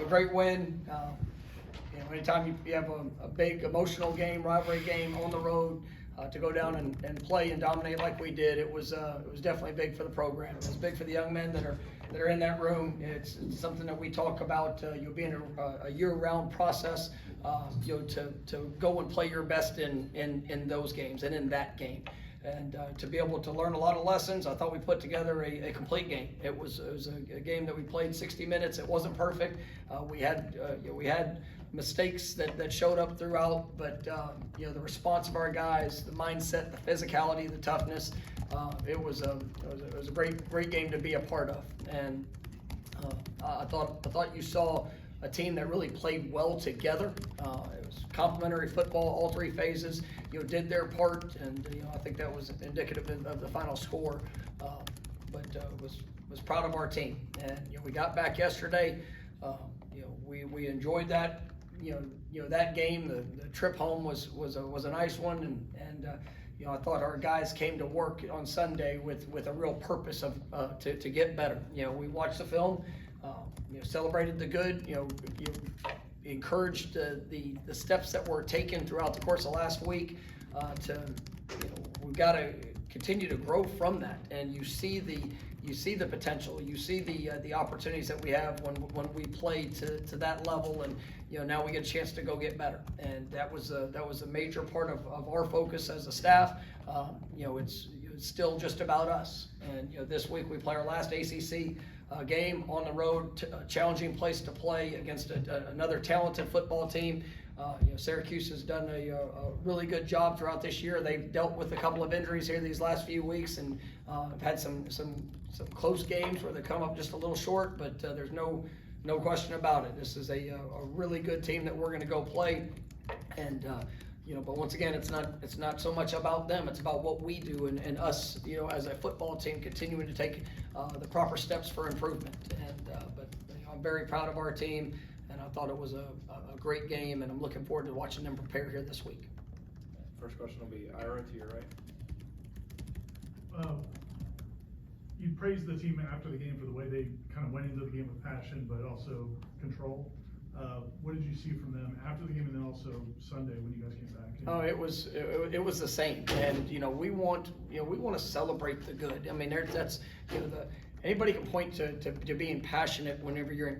a great win. Anytime you have a big emotional game, rivalry game on the road, to go down and play and dominate like we did, it was definitely big for the program. It was big for the young men that are in that room. It's something that we talk about, being a year-round process, to go and play your best in those games and in that game. And to be able to learn a lot of lessons. I thought we put together a complete game. It was a game that we played 60 minutes. It wasn't perfect. We had mistakes that showed up throughout, but the response of our guys, the mindset, the physicality, the toughness, it was a great game to be a part of. And I thought you saw a team that really played well together. It was complementary football, all three phases, did their part, and I think that was indicative of the final score. But was proud of our team, and we got back yesterday. We enjoyed that. That game. The trip home was a nice one, and I thought our guys came to work on Sunday with a real purpose to get better. We watched the film. Celebrated the good, encouraged the steps that were taken throughout the course of last week. We've got to continue to grow from that, and you see the potential, you see the opportunities that we have when we play to that level, and now we get a chance to go get better, and that was a major part of our focus as a staff. It's still just about us, and this week we play our last ACC game on the road, a challenging place to play against another talented football team. Syracuse has done a really good job throughout this year. They've dealt with a couple of injuries here these last few weeks, and have had some close games where they come up just a little short, but there's no question about it. This is a really good team that we're going to go play, and but once again, it's not so much about them. It's about what we do and us, as a football team, continuing to take the proper steps for improvement. And but I'm very proud of our team, and I thought it was a great game, and I'm looking forward to watching them prepare here this week. First question will be Ira, to your right. You praised the team after the game for the way they kind of went into the game with passion, but also control. What did you see from them after the game, and then also Sunday when you guys came back? Oh, it was the same, and we want to celebrate the good. I mean, that's anybody can point to being passionate whenever you're in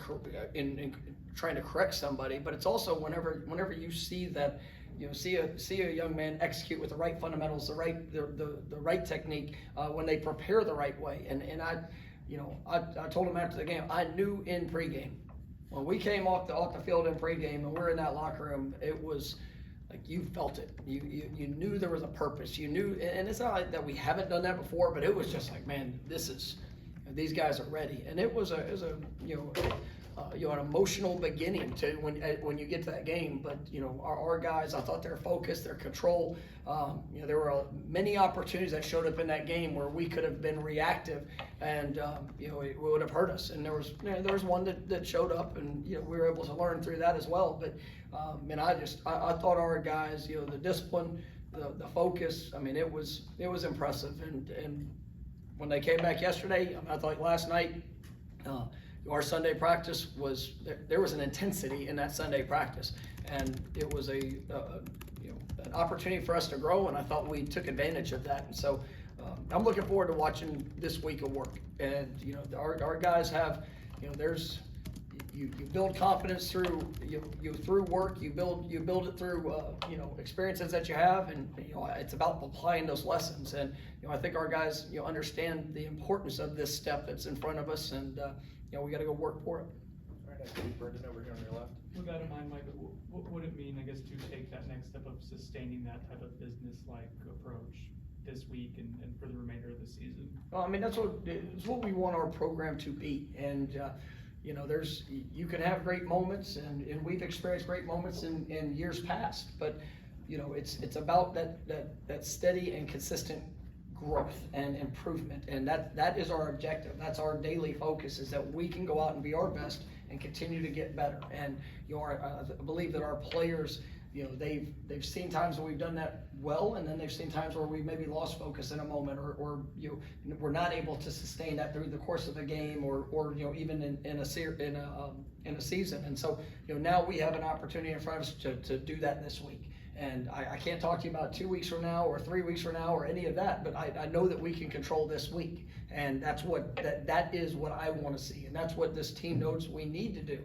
trying to correct somebody, but it's also whenever you see that. See a young man execute with the right fundamentals, the right technique, when they prepare the right way. And I told him after the game, I knew in pregame, when we came off the field in pregame and we're in that locker room, it was like you felt it. You knew there was a purpose. You knew, and it's not like that we haven't done that before, but it was just like, man, these guys are ready. And it was an emotional beginning to when you get to that game. But our guys, I thought their focus, their control, there were many opportunities that showed up in that game where we could have been reactive, and it would have hurt us. And there was one that showed up, and we were able to learn through that as well. But I thought our guys, the discipline, the focus, I mean, it was impressive. And when they came back yesterday, I thought last night. Our Sunday practice there was an intensity in that Sunday practice, and it was an opportunity for us to grow, and I thought we took advantage of that. And so I'm looking forward to watching this week of work. And our guys have, you build confidence through through work. You build it through experiences that you have, and it's about applying those lessons. And I think our guys understand the importance of this step that's in front of us, and we got to go work for it. All right, next week, Brendan over here on your left. With that in mind, Mike, what would it mean, I guess, to take that next step of sustaining that type of business-like approach this week and for the remainder of the season? Well, I mean, it's what we want our program to be. And you can have great moments, and we've experienced great moments in years past, but it's about that steady and consistent growth and improvement, and that is our objective. That's our daily focus, is that we can go out and be our best and continue to get better. And I believe that our players, they've seen times where we've done that well, and then they've seen times where we've maybe lost focus in a moment, or we're not able to sustain that through the course of the game, or even in in a season. And so, now we have an opportunity in front of us to do that this week. And I can't talk to you about 2 weeks from now or 3 weeks from now or any of that, but I know that we can control this week. And that's that is what I want to see. And that's what this team knows we need to do,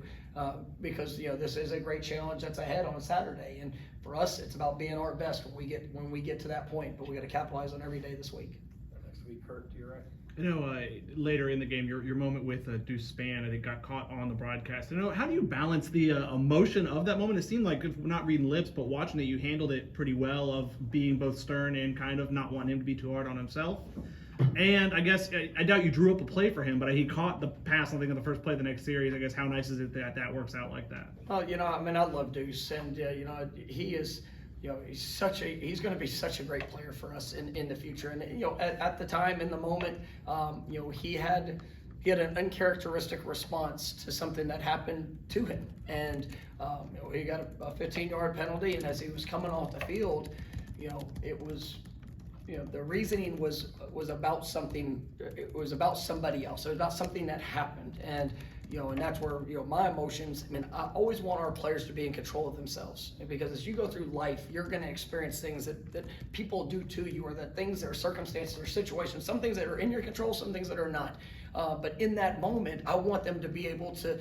because, this is a great challenge that's ahead on Saturday. And for us, it's about being our best when we get to that point, but we got to capitalize on every day this week. Next week, Kurt, to your right. I know later in the game, your moment with Deuce Spann, I think, got caught on the broadcast. How do you balance the emotion of that moment? It seemed like, not reading lips, but watching it, you handled it pretty well, of being both stern and kind of not wanting him to be too hard on himself. And I guess, I doubt you drew up a play for him, but he caught the pass, I think, on the first play of the next series. I guess, how nice is it that works out like that? Well, I love Deuce, and, he is... he's going to be such a great player for us in the future. And at the time, in the moment, he had an uncharacteristic response to something that happened to him, and he got a 15-yard penalty. And as he was coming off the field, it was, the reasoning was about something. It was about somebody else. It was about something that happened, and that's where, my emotions, I always want our players to be in control of themselves, because as you go through life, you're going to experience things that people do to you, or that things that are circumstances or situations, some things that are in your control, some things that are not. But in that moment, I want them to be able to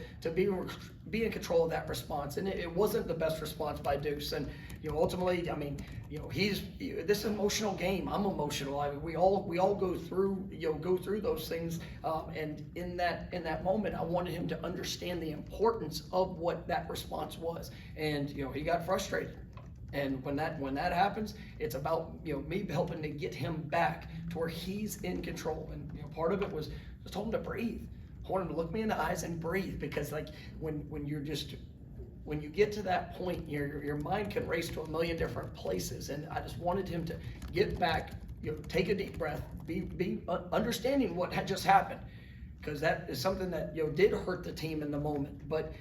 be in control of that response. And it wasn't the best response by Deuce. And, ultimately, this emotional game. I'm emotional. We all go through those things. And in that moment, I wanted him to understand the importance of what that response was. And, he got frustrated. And when that happens, it's about, me helping to get him back to where he's in control. And, part of it was just told him to breathe. I wanted him to look me in the eyes and breathe, because when you get to that point, your mind can race to a million different places. And I just wanted him to get back, take a deep breath, be understanding what had just happened, because that is something that did hurt the team in the moment. But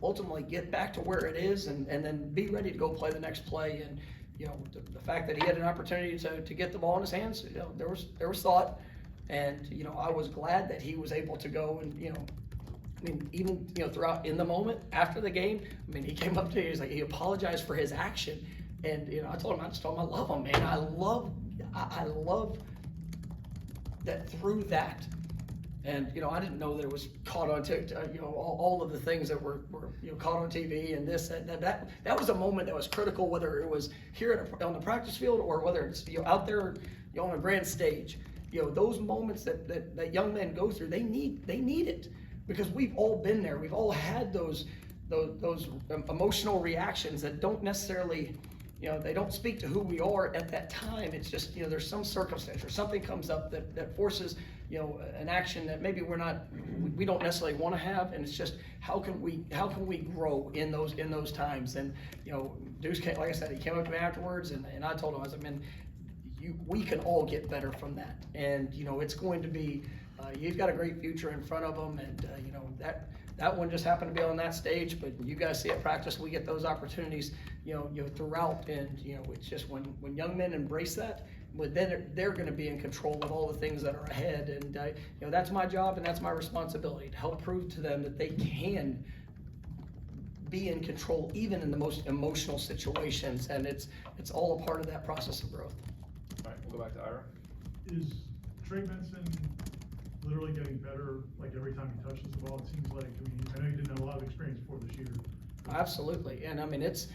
ultimately get back to where it is, and then be ready to go play the next play. And the fact that he had an opportunity to get the ball in his hands, there was thought. And, I was glad that he was able to go and, even, throughout in the moment after the game, he came up to me, he apologized for his action. And, I told him I love him, man. I love that through that. And, I didn't know that it was caught on all of the things that were caught on TV and this, that was a moment that was critical, whether it was here on the practice field or whether it's, out there, on a grand stage. Those moments that young men go through, they need it, because we've all been there. We've all had those emotional reactions that don't necessarily, they don't speak to who we are at that time. It's just, there's some circumstance or something comes up that forces, an action that maybe we don't necessarily want to have. And it's just, how can we grow in those times? And, Deuce came, like I said, he came up to me afterwards, and I told him, I said, man, we can all get better from that. And, it's going to be, you've got a great future in front of them. And, that one just happened to be on that stage, but you guys see at practice, we get those opportunities, throughout. And, it's just when young men embrace that, but then they're going to be in control of all the things that are ahead. And, that's my job, and that's my responsibility, to help prove to them that they can be in control even in the most emotional situations. And it's all a part of that process of growth. All right, we'll go back to Ira. Is Trey Benson literally getting better, like, every time he touches the ball? It seems like, I know he didn't have a lot of experience before this year. Absolutely. And it's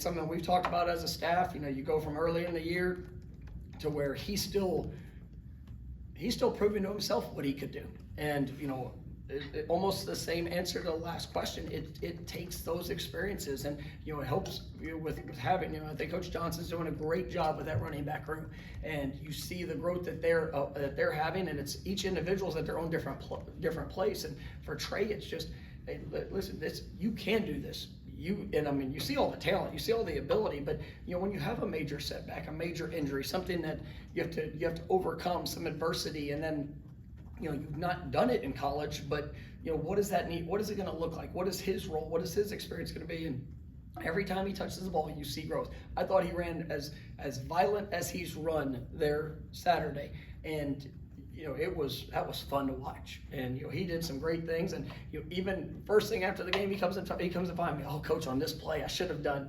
something we've talked about as a staff. You go from early in the year to where he's still proving to himself what he could do. And, almost the same answer to the last question. It takes those experiences, and it helps with having. I think Coach Johnson's doing a great job with that running back room, and you see the growth that they're having, and it's each individual's at their own different place. And for Trey, it's just, hey, listen, you can do this. You see all the talent, you see all the ability, but when you have a major setback, a major injury, something that you have to overcome, some adversity, and then you've not done it in college, but what does that need? What is it going to look like? What is his role? What is his experience going to be? And every time he touches the ball, you see growth. I thought he ran as violent as he's run there Saturday, and that was fun to watch. And, he did some great things. And, even first thing after the game, he comes to find me, "Oh, coach, on this play, I should have done."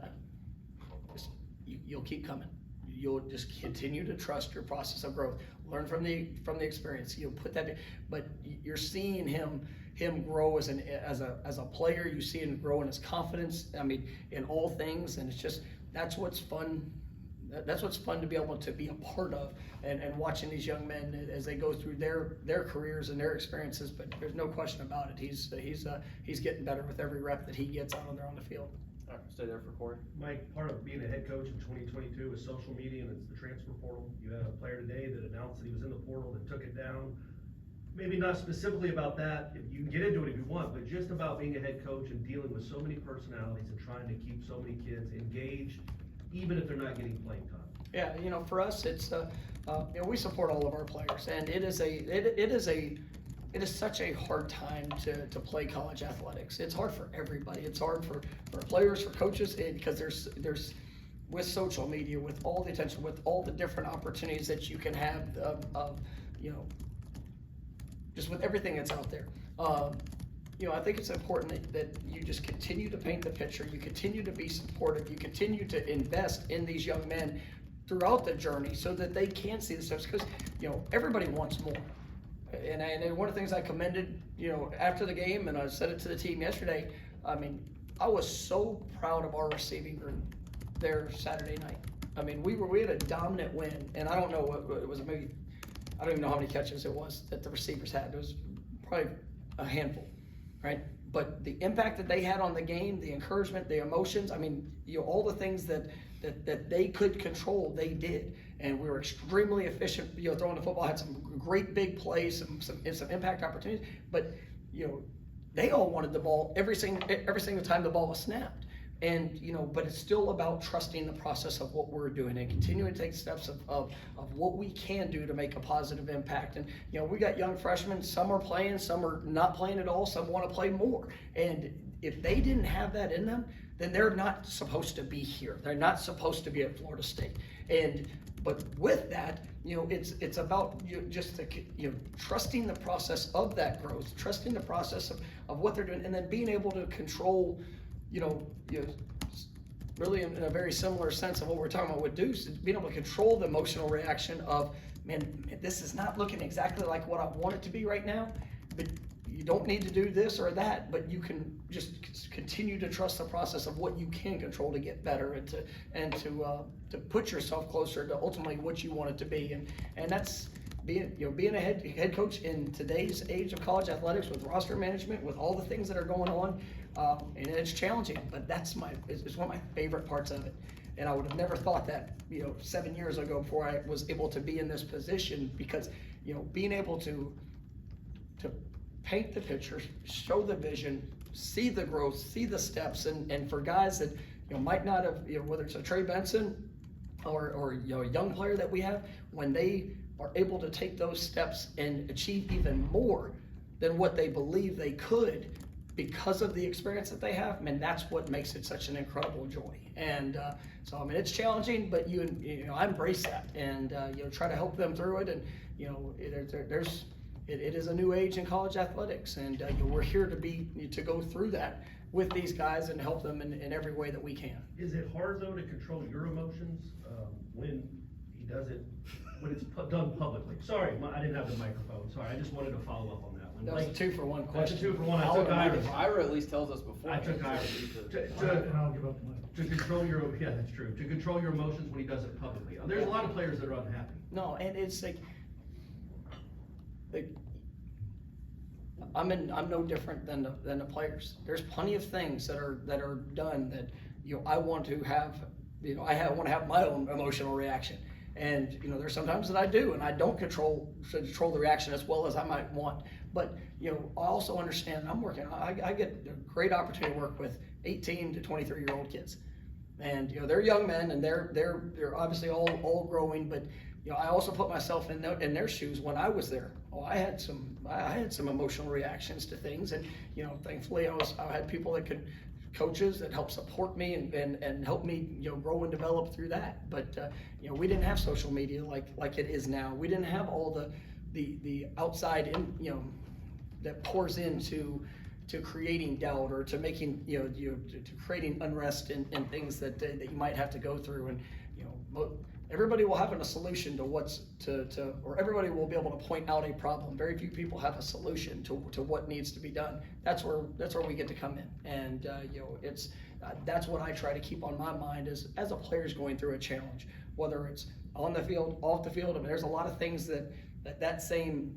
You'll keep coming. You'll just continue to trust your process of growth. Learn from the experience. You'll put that, but you're seeing him grow as a player. You see him grow in his confidence. I mean, in all things, and it's just that's what's fun. That's what's fun to be able to be a part of, and watching these young men as they go through their careers and their experiences. But there's no question about it. He's getting better with every rep that he gets out there on the field. All right, stay there for Corey. Mike, part of being a head coach in 2022 is social media, and it's the transfer portal. You had a player today that announced that he was in the portal and took it down. Maybe not specifically about that, if you can get into it if you want, but just about being a head coach and dealing with so many personalities and trying to keep so many kids engaged, even if they're not getting playing time. Yeah, for us, it's we support all of our players, and it is such a hard time to play college athletics. It's hard for everybody. It's hard for players, for coaches, because there's with social media, with all the attention, with all the different opportunities that you can have just with everything that's out there. I think it's important that you just continue to paint the picture. You continue to be supportive. You continue to invest in these young men throughout the journey so that they can see the steps, because everybody wants more. And one of the things I commended, after the game, and I said it to the team yesterday, I mean, I was so proud of our receiving group there Saturday night. I mean, we had a dominant win, and I don't know what it was, maybe, I don't even know how many catches it was that the receivers had. It was probably a handful, right? But the impact that they had on the game, the encouragement, the emotions, I mean, all the things that they could control, they did. And we were extremely efficient, throwing the football, had some great big plays, some impact opportunities, but, they all wanted the ball every single time the ball was snapped. And, but it's still about trusting the process of what we're doing and continuing to take steps of what we can do to make a positive impact. And, we got young freshmen, some are playing, some are not playing at all, some want to play more. And if they didn't have that in them, then they're not supposed to be here. They're not supposed to be at Florida State. But with that, it's about trusting the process of that growth, trusting the process of what they're doing, and then being able to control, really in a very similar sense of what we're talking about with Deuce, is being able to control the emotional reaction of, man, this is not looking exactly like what I want it to be right now, but you don't need to do this or that, but you can just continue to trust the process of what you can control to get better and to put yourself closer to ultimately what you want it to be. And that's being a head coach in today's age of college athletics, with roster management, with all the things that are going on, and it's challenging, but it's one of my favorite parts of it. And I would have never thought that 7 years ago before I was able to be in this position, because being able to paint the picture, show the vision, see the growth, see the steps, and for guys that might not have, whether it's a Trey Benson or a young player that we have, when they are able to take those steps and achieve even more than what they believe they could because of the experience that they have, man, that's what makes it such an incredible joy. And so I mean, it's challenging, but I embrace that and try to help them through it. And it is a new age in college athletics, and we're here to go through that with these guys and help them in every way that we can. Is it hard though to control your emotions when he does it, when it's done publicly? Sorry, I didn't have the microphone. Sorry, I just wanted to follow up on that one. That was a 2-for-1 question. That's a 2-for-1. I took Ira. Ira at least tells us before. I took Ira. And I'll give up the mic. To control your, yeah, that's true. To control your emotions when he does it publicly. There's a lot of players that are unhappy. No, and it's like I'm no different than the players. There's plenty of things that are done that I want to have. I want to have my own emotional reaction, and there's sometimes that I do, and I don't control the reaction as well as I might want. But I also understand I'm working. I get a great opportunity to work with 18 to 23-year-old kids, and they're young men, and they're obviously all growing. But I also put myself in their shoes when I was there. I had some emotional reactions to things, and thankfully I had people coaches that helped support me and help me grow and develop through that. But we didn't have social media like it is now. We didn't have all the outside that pours into creating doubt or to making to creating unrest and things that you might have to go through. And everybody will have a solution to or everybody will be able to point out a problem. Very few people have a solution to what needs to be done. That's where we get to come in. And that's what I try to keep on my mind as a player's going through a challenge, whether it's on the field, off the field. I mean, there's a lot of things that same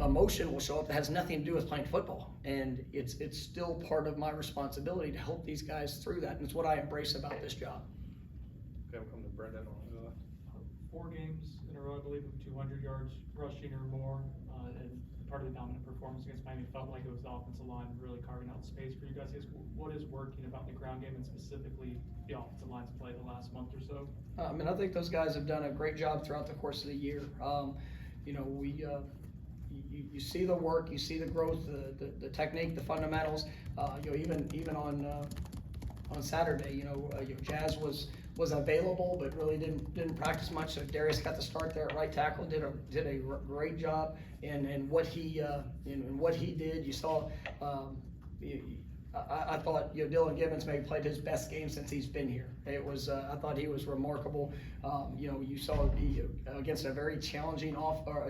emotion will show up that has nothing to do with playing football, and it's still part of my responsibility to help these guys through that, and it's what I embrace about this job. Okay, we'll come to Brendan. 4 games in a row, I believe, of 200 yards rushing or more, and part of the dominant performance against Miami felt like it was the offensive line really carving out space for you guys. What is working about the ground game and specifically the offensive line's play the last month or so? I mean, I think those guys have done a great job throughout the course of the year. You see the work, you see the growth, the technique, the fundamentals. Even on Saturday, Jazz was available, but really didn't practice much. So Darius got the start there at right tackle. Did a great job in what he did. You saw. I thought Dylan Gibbons maybe played his best game since he's been here. It was I thought he was remarkable. You saw against a very challenging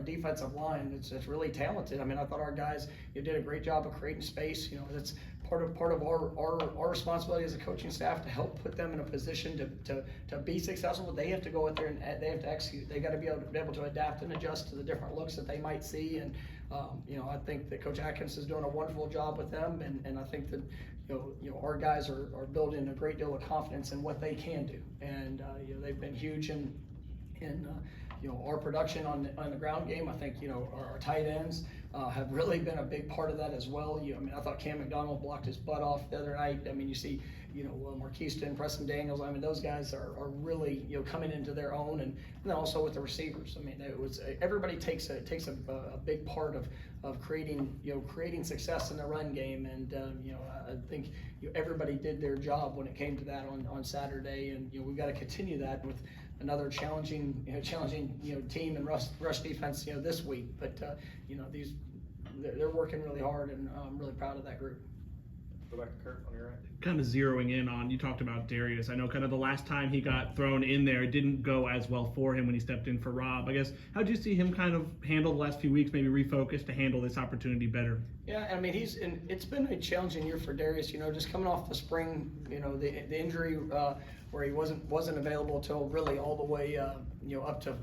defensive line that's really talented. I mean, I thought our guys did a great job of creating space. That's part of our responsibility as a coaching staff to help put them in a position to be successful. They have to go out there and they have to execute. They got to be able to adapt and adjust to the different looks that they might see. And I think that Coach Atkins is doing a wonderful job with them, and I think that our guys are building a great deal of confidence in what they can do, and they've been huge in our production on the ground game. I think our tight ends have really been a big part of that as well. I mean, I thought Cam McDonald blocked his butt off the other night. I mean, you see Marquise and Preston Daniels. I mean, those guys are really coming into their own, and then also with the receivers. I mean, it was everybody takes a big part of creating success in the run game, and I think everybody did their job when it came to that on Saturday, and we've got to continue that with another challenging team and rush defense this week. But they're working really hard, and I'm really proud of that group. Go back to Kurt on your right. Kind of zeroing in on, you talked about Darius. I know kind of the last time he got thrown in there, it didn't go as well for him when he stepped in for Rob. I guess, how did you see him kind of handle the last few weeks, maybe refocus to handle this opportunity better? Yeah, I mean, it's been a challenging year for Darius, just coming off the spring, the injury where he wasn't available till really all the way, up to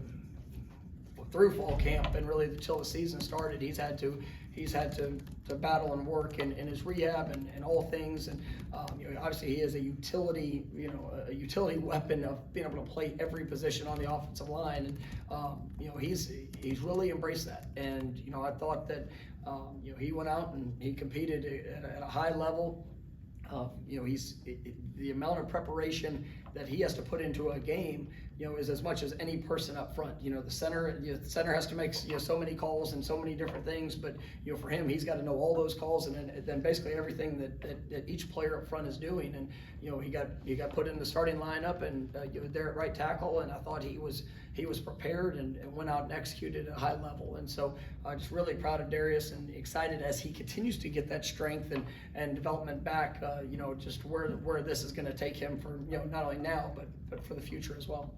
through fall camp, and really until the season started. He's had to battle and work in his rehab and all things, and obviously he is a utility weapon of being able to play every position on the offensive line, and he's really embraced that. And I thought that he went out and he competed at a high level. The amount of preparation that he has to put into a game, is as much as any person up front. The center has to make so many calls and so many different things, but for him, he's got to know all those calls, and then basically everything that each player up front is doing. And he got put in the starting lineup, and there at right tackle, and I thought he was prepared and went out and executed at a high level. And so I'm just really proud of Darius and excited as he continues to get that strength and development back, just where this is going to take him for not only now but for the future as well.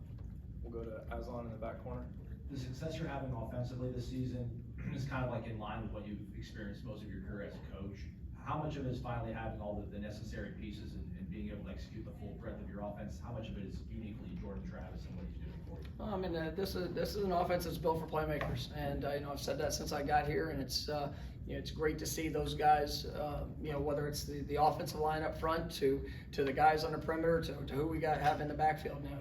We'll go to Aslan in the back corner. The success you're having offensively this season is kind of like in line with what you've experienced most of your career as a coach. How much of it is finally having all the necessary pieces and being able to execute the full breadth of your offense? How much of it is uniquely Jordan Travis and what he's doing for you? I mean, this is an offense that's built for playmakers, and I've said that since I got here, and it's great to see those guys. Whether it's the offensive line up front to the guys on the perimeter to who we have in the backfield. Now,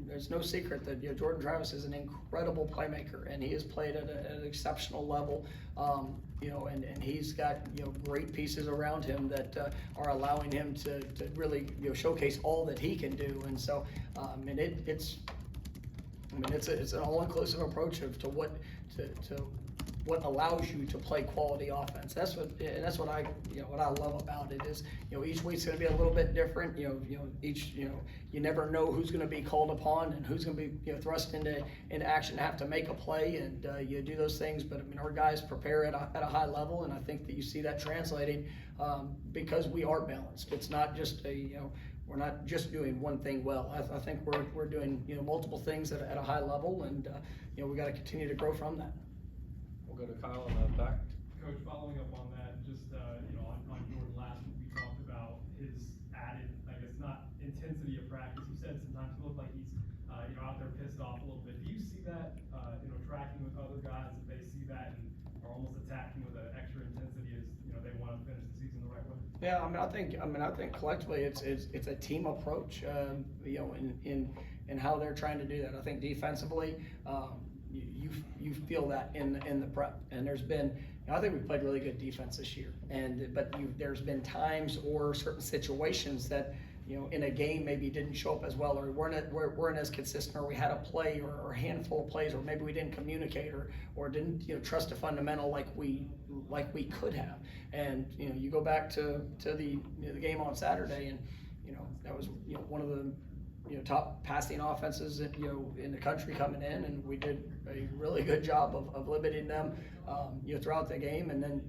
there's no secret that Jordan Travis is an incredible playmaker, and he has played at an exceptional level. And he's got great pieces around him that are allowing him to really showcase all that he can do. And so it's an all-inclusive approach to what allows you to play quality offense. That's what I love about it is, each week's gonna be a little bit different, you never know who's gonna be called upon and who's gonna be, thrust into action to have to make a play, and you do those things, but I mean, our guys prepare at a high level, and I think that you see that translating, because we are balanced. It's not just we're not just doing one thing well. I think we're doing, multiple things at a high level, and, we gotta continue to grow from that. We'll go to Kyle in the back. Coach, following up on that, just, on Jordan last week, we talked about his added, I guess, not intensity of practice. You said sometimes it looked like he's, out there pissed off a little bit. Do you see that, tracking with other guys, if they see that and are almost attacking with an extra intensity as, they want to finish the season the right way? Yeah, I think collectively it's a team approach, in how they're trying to do that. I think defensively, you feel that in the prep, and there's been, I think we've played really good defense this year, but there's been times or certain situations that, in a game maybe didn't show up as well, or weren't as consistent, or we had a play or a handful of plays, or maybe we didn't communicate or didn't trust a fundamental like we could have. And you go back to the game on Saturday, and that was one of the top passing offenses in the country coming in, and we did a really good job of limiting them throughout the game. And then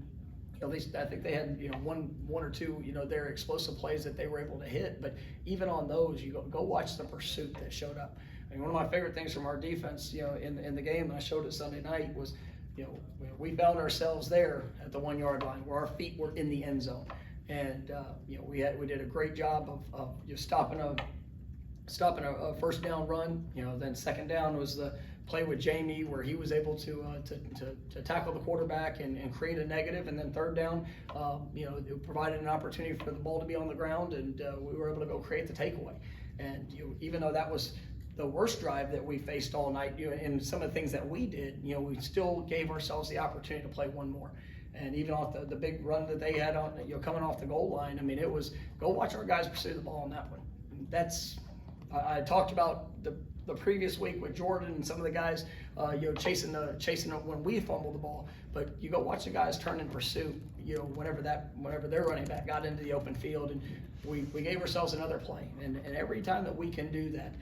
at least I think they had one or two their explosive plays that they were able to hit. But even on those, you go watch the pursuit that showed up. I mean, one of my favorite things from our defense in the game, and I showed it Sunday night, was we found ourselves there at the 1 yard line where our feet were in the end zone, and we did a great job of stopping a first down run. Then second down was the play with Jamie where he was able to tackle the quarterback and create a negative. And then third down, it provided an opportunity for the ball to be on the ground, and we were able to go create the takeaway. And even though that was the worst drive that we faced all night, and some of the things that we did, we still gave ourselves the opportunity to play one more. And even off the big run that they had on, coming off the goal line, I mean, it was go watch our guys pursue the ball on that one. I talked about the previous week with Jordan and some of the guys, chasing it when we fumbled the ball. But you go watch the guys turn and pursue, whenever their running back got into the open field, and we gave ourselves another play. And every time that we can do that,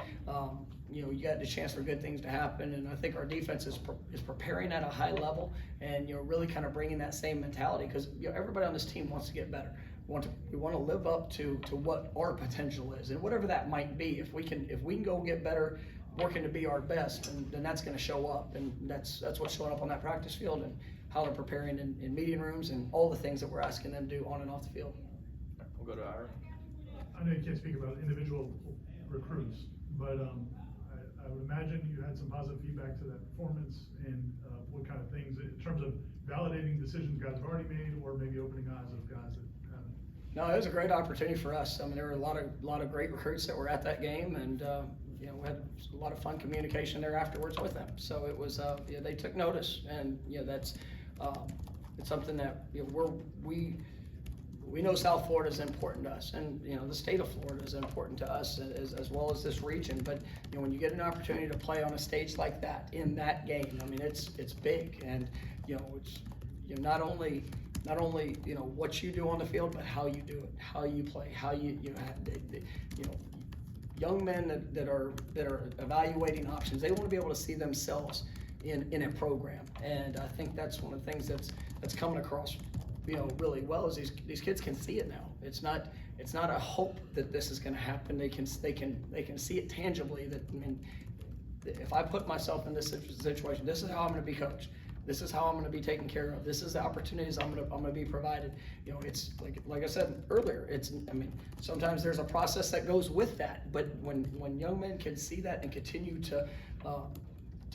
you got the chance for good things to happen. And I think our defense is preparing at a high level, and really kind of bringing that same mentality, because everybody on this team wants to get better. We want to live up to what our potential is, and whatever that might be. If we can go get better, working to be our best, then that's going to show up, and that's what's showing up on that practice field, and how they're preparing in meeting rooms, and all the things that we're asking them to do on and off the field. We'll go to Ira. I know you can't speak about individual recruits, but I would imagine you had some positive feedback to that performance, and what kind of things in terms of validating decisions guys have already made, or maybe opening eyes of guys that haven't. No, it was a great opportunity for us. I mean, there were a lot of great recruits that were at that game, and we had a lot of fun communication there afterwards with them. So it was they took notice, and that's it's something that we know South Florida is important to us, and the state of Florida is important to us as well as this region. But when you get an opportunity to play on a stage like that in that game, I mean, it's big, and it's not only what you do on the field, but how you do it, how you play, how young men that are evaluating options, they want to be able to see themselves in a program. And I think that's one of the things that's coming across really well, is these kids can see it now. It's not a hope that this is going to happen. They can see it tangibly. That, I mean, if I put myself in this situation, this is how I'm going to be coached. This is how I'm going to be taken care of. This is the opportunities I'm going to be provided. It's like I said earlier. Sometimes there's a process that goes with that. But when young men can see that and continue to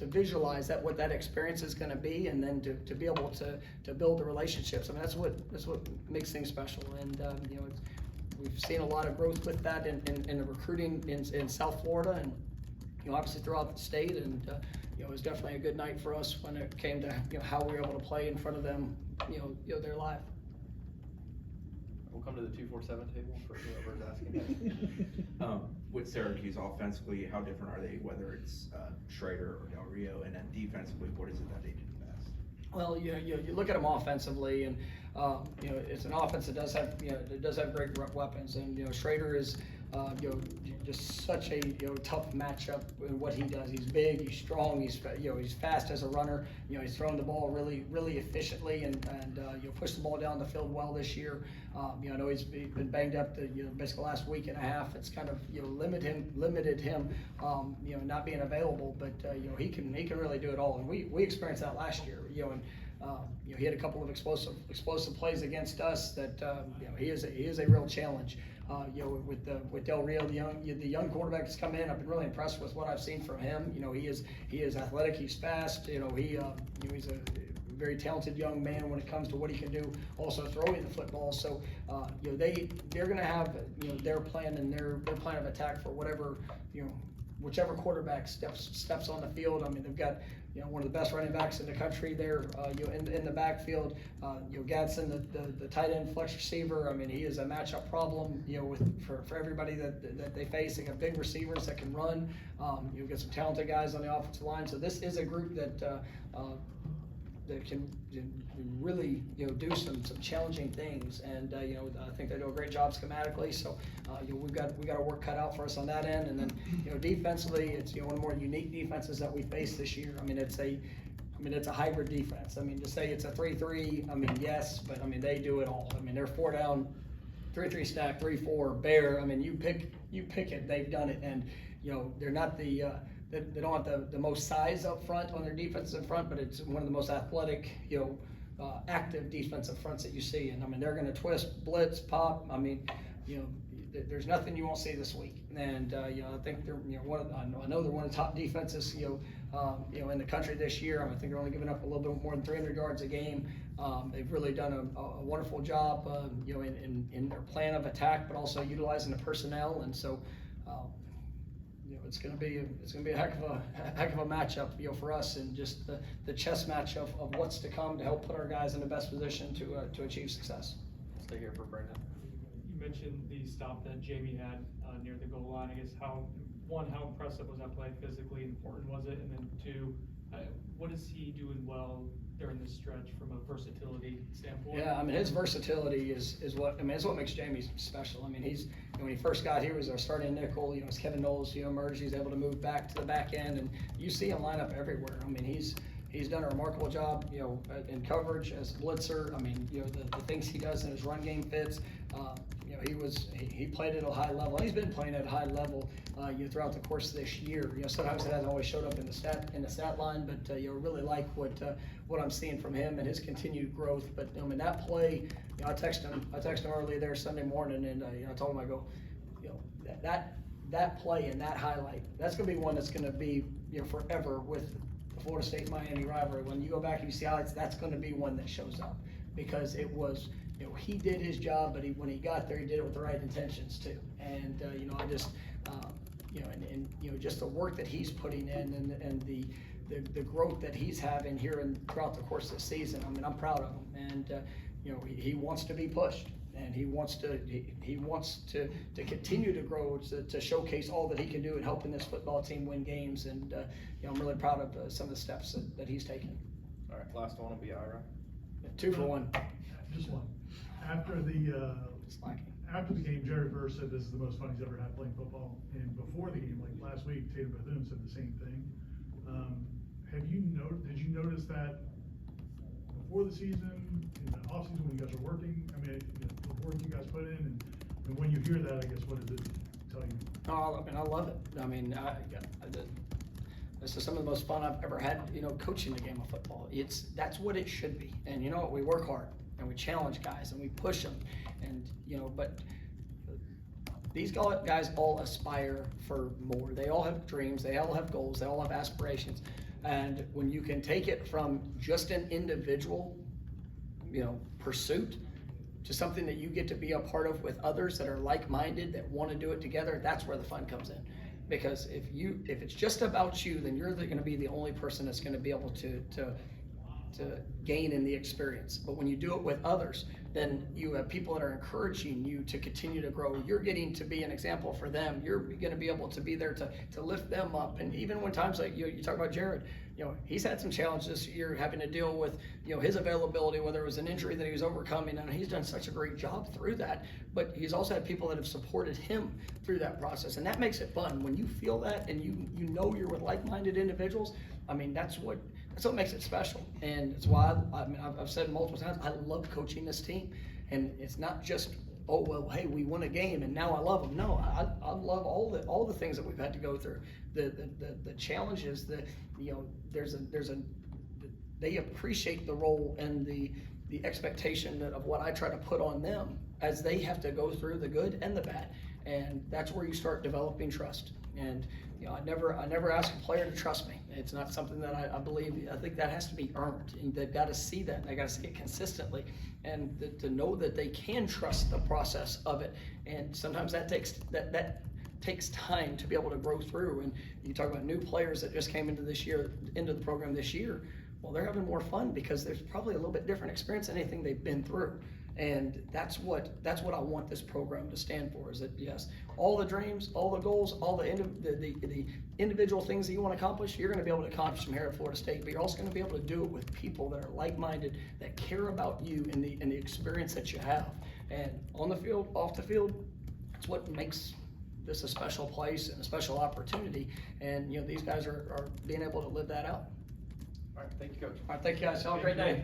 visualize what that experience is going to be, and then to be able to build the relationships, I mean, that's what makes things special. And we've seen a lot of growth with that in the recruiting in South Florida, and obviously throughout the state. And it was definitely a good night for us when it came to how we were able to play in front of them, they're live. We'll come to the 247 table for whoever's asking. With Syracuse offensively, how different are they, whether it's Schrader or Del Rio, and then defensively, what is it that they do best? Well, you look at them offensively, and it's an offense that does have great weapons, and Schrader is just such a tough matchup in what he does. He's big, he's strong, he's fast as a runner. He's throwing the ball really efficiently, and pushed the ball down the field well this year. I know he's been banged up basically the last week and a half. It's kind of limited him not being available, but he can really do it all, and we experienced that last year. He had a couple of explosive plays against us that he is a real challenge. With Del Rio, the young quarterback that's come in, I've been really impressed with what I've seen from him. He is athletic, he's fast. He's a very talented young man when it comes to what he can do, also throwing the football. So they're going to have their plan and their plan of attack for whichever quarterback steps on the field. I mean, they've got one of the best running backs in the country there in the backfield. Gadsden, the tight end flex receiver. I mean, he is a matchup problem for everybody that they face. They got big receivers that can run. You've got some talented guys on the offensive line. So this is a group that can really do some challenging things, and I think they do a great job schematically. So we've got a work cut out for us on that end, and then defensively, it's one of the more unique defenses that we faced this year. I mean, it's a hybrid defense. I mean, to say it's a 3-3, I mean, yes, but I mean they do it all. I mean, they're 4 down, 3-3 stack, 3-4 bear. I mean, you pick it, they've done it, and they're not the they don't have the most size up front on their defensive front, but it's one of the most athletic, active defensive fronts that you see. And I mean, they're going to twist, blitz, pop. I mean, there's nothing you won't see this week. And I think they're I know they're one of the top defenses in the country this year. I think they're only giving up a little bit more than 300 yards a game. They've really done a wonderful job in their plan of attack, but also utilizing the personnel. And so it's going to be a heck of a matchup for us, and just the chess match of what's to come to help put our guys in the best position to achieve success. Stay here for Brandon. You mentioned the stop that Jamie had near the goal line. I guess how impressive was that play physically, important was it, and then 2, what is he doing well during this stretch from a versatility standpoint? Yeah, I mean, his versatility is what it's what makes Jamie special. I mean, when he first got here, he was our starting nickel. As Kevin Knowles emerged, he's able to move back to the back end, and you see him line up everywhere. I mean, he's done a remarkable job, in coverage as a blitzer. I mean, the things he does in his run game fits. He played at a high level. He's been playing at a high level throughout the course of this year. Sometimes it hasn't always showed up in the stat line, but really like what I'm seeing from him and his continued growth. But I mean, that play, I texted him early there Sunday morning, and I told him, I go, that play and that highlight, that's going to be one that's going to be forever with the Florida State-Miami rivalry. When you go back and you see highlights, that's going to be one that shows up, because it was. He did his job, but when he got there, he did it with the right intentions too. And I just, just the work that he's putting in, and the growth that he's having here and throughout the course of the season. I mean, I'm proud of him, and he wants to be pushed, and he wants to continue to grow, to showcase all that he can do in helping this football team win games. And I'm really proud of some of the steps that he's taken. All right, last one will be Ira. 2 for 1. Just one. After the game, Jerry Burr said this is the most fun he's ever had playing football. And before the game, like last week, Tatum Bethune said the same thing. Did you notice that before the season, in the off season when you guys are working? I mean, the work you guys put in, and when you hear that, I guess, what does it tell you? Oh, I mean, I love it. I mean, this is some of the most fun I've ever had, coaching the game of football. That's what it should be. And we work hard, and we challenge guys, and we push them. And, but these guys all aspire for more. They all have dreams. They all have goals. They all have aspirations. And when you can take it from just an individual, pursuit to something that you get to be a part of with others that are like-minded, that want to do it together, that's where the fun comes in. Because if it's just about you, then you're going to be the only person that's going to be able to gain in the experience. But when you do it with others, then you have people that are encouraging you to continue to grow. You're getting to be an example for them. You're going to be able to be there to lift them up. And even when times like you talk about Jared, you know, he's had some challenges this year having to deal with, you know, his availability, whether it was an injury that he was overcoming, and he's done such a great job through that. But he's also had people that have supported him through that process, and that makes it fun. When you feel that and you know you're with like-minded individuals, I mean, that's what makes it special. And it's why I've said multiple times, I love coaching this team. And it's not just, oh, well, hey, we won a game and now I love them. No, I love all the things that we've had to go through. The challenges that, you know, they appreciate the role and the expectation of what I try to put on them as they have to go through the good and the bad. And that's where you start developing trust. And, you know, I never ask a player to trust me. It's not something that I believe. I think that has to be earned. And they've got to see that. And they got to see it consistently, and to know that they can trust the process of it. And sometimes that takes time to be able to grow through. And you talk about new players that just came into the program this year. Well, they're having more fun because there's probably a little bit different experience than anything they've been through. And that's what I want this program to stand for, is that, yes, all the dreams, all the goals, all the individual things that you want to accomplish, you're going to be able to accomplish them here at Florida State, but you're also going to be able to do it with people that are like-minded, that care about you and the experience that you have. And on the field, off the field, that's what makes this a special place and a special opportunity. And, you know, these guys are being able to live that out. All right, thank you, Coach. All right, thank you guys. Have a great day.